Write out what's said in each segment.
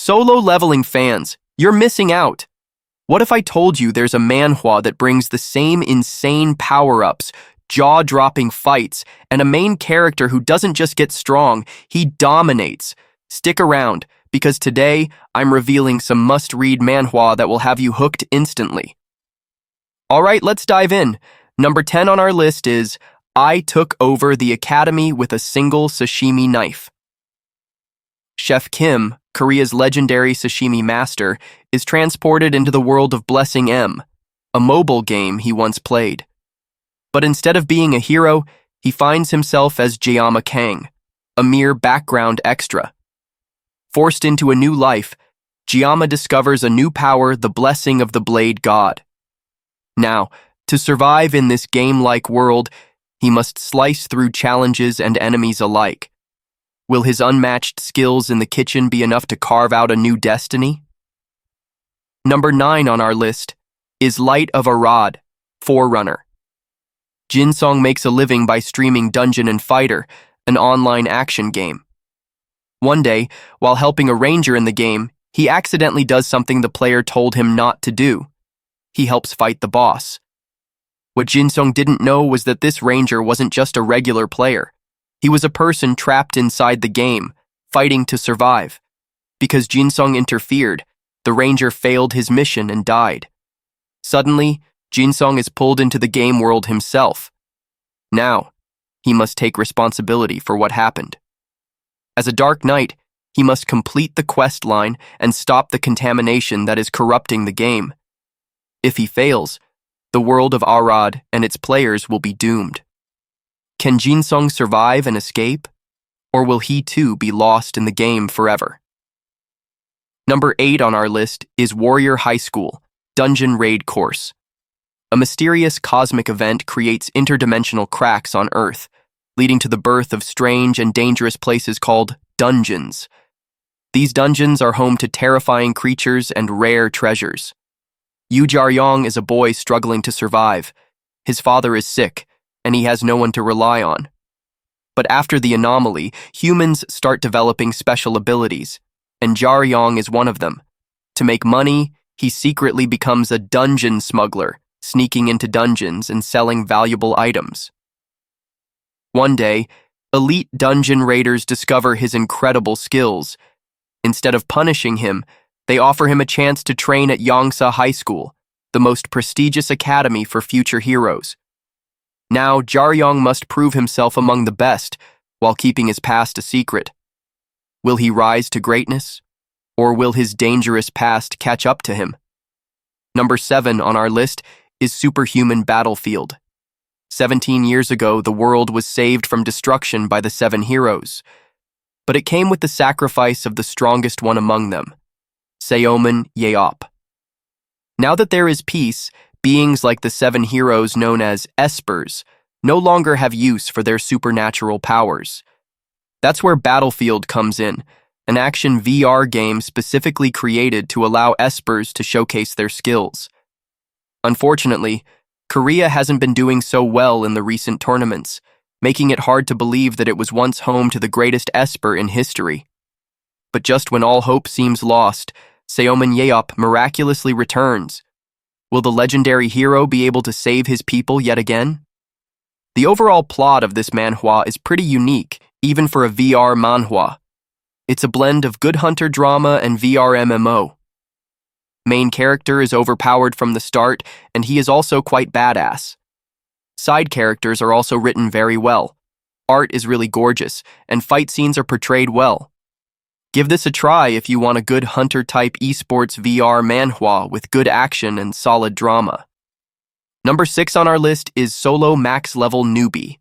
Solo leveling fans, you're missing out. What if I told you there's a manhwa that brings the same insane power-ups, jaw-dropping fights, and a main character who doesn't just get strong, he dominates? Stick around, because today I'm revealing some must-read manhwa that will have you hooked instantly. Alright, let's dive in. Number 10 on our list is I Took Over the Academy with a Single Sashimi Knife. Chef Kim, Korea's legendary sashimi master, is transported into the world of Blessing M, a mobile game he once played. But instead of being a hero, he finds himself as Jaeama Kang, a mere background extra. Forced into a new life, Jaeama discovers a new power, the blessing of the Blade God. Now, to survive in this game-like world, he must slice through challenges and enemies alike. Will his unmatched skills in the kitchen be enough to carve out a new destiny? Number 9 on our list is Light of a Rod, Forerunner. Jinsong makes a living by streaming Dungeon and Fighter, an online action game. One day, while helping a ranger in the game, he accidentally does something the player told him not to do. He helps fight the boss. What Jinsong didn't know was that this ranger wasn't just a regular player. He was a person trapped inside the game, fighting to survive. Because Jinsong interfered, the ranger failed his mission and died. Suddenly, Jinsong is pulled into the game world himself. Now, he must take responsibility for what happened. As a Dark Knight, he must complete the quest line and stop the contamination that is corrupting the game. If he fails, the world of Arad and its players will be doomed. Can Jinsong survive and escape? Or will he too be lost in the game forever? Number 8 on our list is Warrior High School, Dungeon Raid Course. A mysterious cosmic event creates interdimensional cracks on Earth, leading to the birth of strange and dangerous places called dungeons. These dungeons are home to terrifying creatures and rare treasures. Yu Jaryong is a boy struggling to survive. His father is sick, and he has no one to rely on. But after the anomaly, humans start developing special abilities, and Jaryong is one of them. To make money, he secretly becomes a dungeon smuggler, sneaking into dungeons and selling valuable items. One day, elite dungeon raiders discover his incredible skills. Instead of punishing him, they offer him a chance to train at Yongsa High School, the most prestigious academy for future heroes. Now, Jaryong must prove himself among the best while keeping his past a secret. Will he rise to greatness? Or will his dangerous past catch up to him? Number 7 on our list is Superhuman Battlefield. 17 years ago, the world was saved from destruction by the 7 heroes. But it came with the sacrifice of the strongest one among them, Seoman Yeop. Now that there is peace, beings like the 7 heroes known as espers no longer have use for their supernatural powers. That's where Battlefield comes in, an action VR game specifically created to allow espers to showcase their skills. Unfortunately, Korea hasn't been doing so well in the recent tournaments, making it hard to believe that it was once home to the greatest esper in history. But just when all hope seems lost, Seoman Yeop miraculously returns. Will the legendary hero be able to save his people yet again? The overall plot of this manhwa is pretty unique, even for a VR manhwa. It's a blend of good hunter drama and VR MMO. Main character is overpowered from the start, and he is also quite badass. Side characters are also written very well. Art is really gorgeous, and fight scenes are portrayed well. Give this a try if you want a good hunter-type esports VR manhwa with good action and solid drama. Number 6 on our list is Solo Max Level Newbie.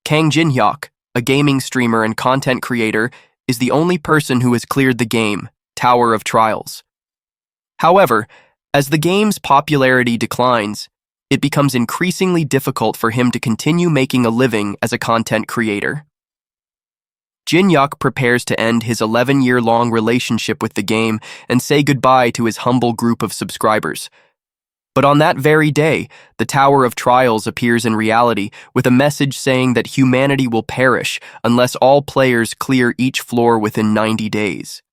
Kang Jin-hyuk, a gaming streamer and content creator, is the only person who has cleared the game, Tower of Trials. However, as the game's popularity declines, it becomes increasingly difficult for him to continue making a living as a content creator. Jin-hyuk prepares to end his 11-year-long relationship with the game and say goodbye to his humble group of subscribers. But on that very day, the Tower of Trials appears in reality with a message saying that humanity will perish unless all players clear each floor within 90 days.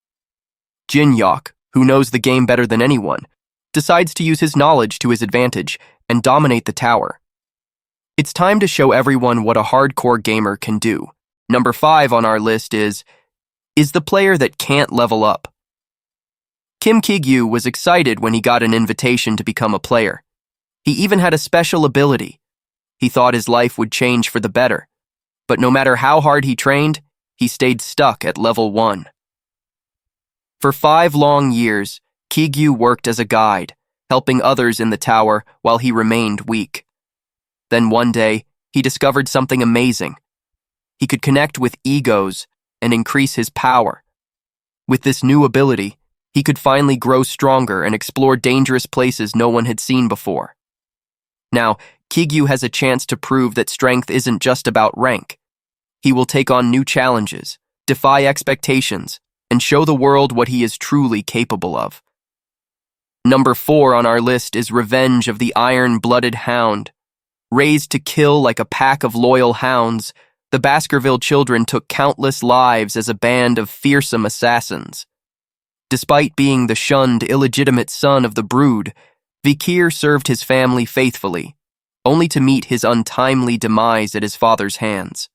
Jin-yok, who knows the game better than anyone, decides to use his knowledge to his advantage and dominate the tower. It's time to show everyone what a hardcore gamer can do. Number 5 on our list is the player that can't level up. Kim Ki-gyu was excited when he got an invitation to become a player. He even had a special ability. He thought his life would change for the better. But no matter how hard he trained, he stayed stuck at level 1. For 5 long years, Ki-gyu worked as a guide, helping others in the tower while he remained weak. Then one day, he discovered something amazing. He could connect with egos and increase his power. With this new ability, he could finally grow stronger and explore dangerous places no one had seen before. Now, Ki-gyu has a chance to prove that strength isn't just about rank. He will take on new challenges, defy expectations, and show the world what he is truly capable of. Number 4 on our list is Revenge of the Iron-Blooded Hound. Raised to kill like a pack of loyal hounds, the Baskerville children took countless lives as a band of fearsome assassins. Despite being the shunned, illegitimate son of the brood, Vikir served his family faithfully, only to meet his untimely demise at his father's hands.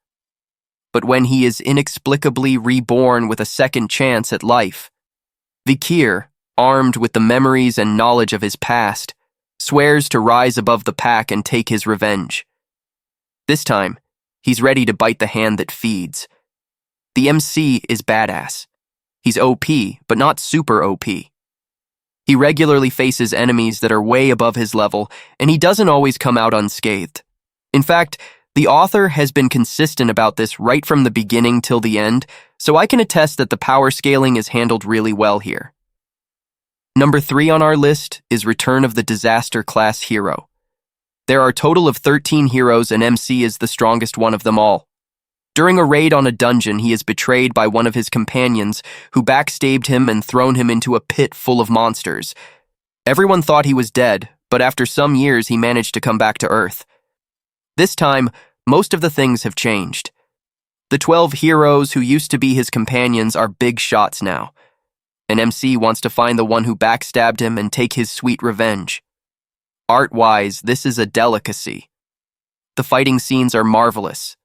But when he is inexplicably reborn with a second chance at life, Vikir, armed with the memories and knowledge of his past, swears to rise above the pack and take his revenge. This time, he's ready to bite the hand that feeds. The MC is badass. He's OP, but not super OP. He regularly faces enemies that are way above his level, and he doesn't always come out unscathed. In fact, the author has been consistent about this right from the beginning till the end, so I can attest that the power scaling is handled really well here. Number 3 on our list is Return of the Disaster Class Hero. There are a total of 13 heroes, and MC is the strongest one of them all. During a raid on a dungeon, he is betrayed by one of his companions, who backstabbed him and thrown him into a pit full of monsters. Everyone thought he was dead, but after some years he managed to come back to Earth. This time, most of the things have changed. The 12 heroes who used to be his companions are big shots now. An MC wants to find the one who backstabbed him and take his sweet revenge. Art-wise, this is a delicacy. The fighting scenes are marvelous.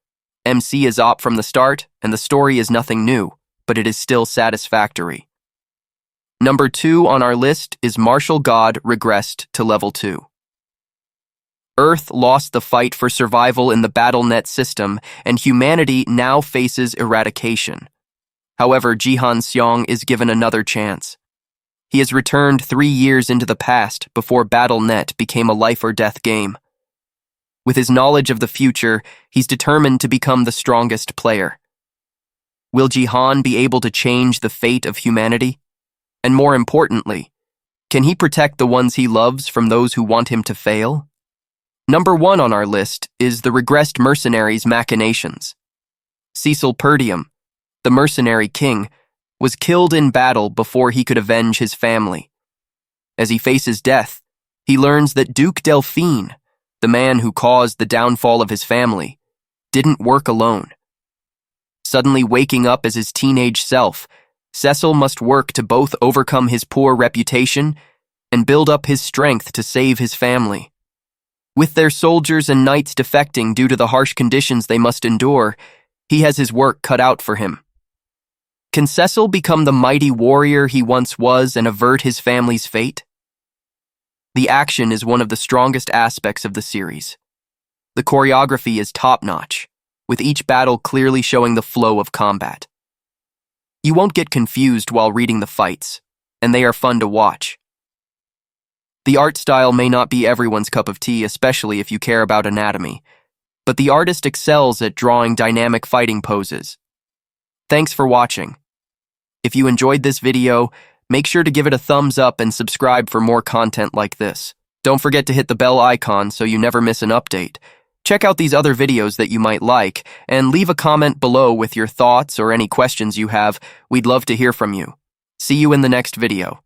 MC is OP from the start, and the story is nothing new, but it is still satisfactory. Number 2 on our list is Martial God Regressed to Level 2. Earth lost the fight for survival in the BattleNet system, and humanity now faces eradication. However, Jihan Seong is given another chance. He has returned 3 years into the past before BattleNet became a life-or-death game. With his knowledge of the future, he's determined to become the strongest player. Will Jihan be able to change the fate of humanity? And more importantly, can he protect the ones he loves from those who want him to fail? Number 1 on our list is the regressed mercenary's machinations. Cecil Perdium, the mercenary king, was killed in battle before he could avenge his family. As he faces death, he learns that Duke Delphine, the man who caused the downfall of his family, didn't work alone. Suddenly waking up as his teenage self, Cecil must work to both overcome his poor reputation and build up his strength to save his family. With their soldiers and knights defecting due to the harsh conditions they must endure, he has his work cut out for him. Can Cecil become the mighty warrior he once was and avert his family's fate? The action is one of the strongest aspects of the series. The choreography is top-notch, with each battle clearly showing the flow of combat. You won't get confused while reading the fights, and they are fun to watch. The art style may not be everyone's cup of tea, especially if you care about anatomy, but the artist excels at drawing dynamic fighting poses. Thanks for watching. If you enjoyed this video, make sure to give it a thumbs up and subscribe for more content like this. Don't forget to hit the bell icon so you never miss an update. Check out these other videos that you might like, and leave a comment below with your thoughts or any questions you have. We'd love to hear from you. See you in the next video.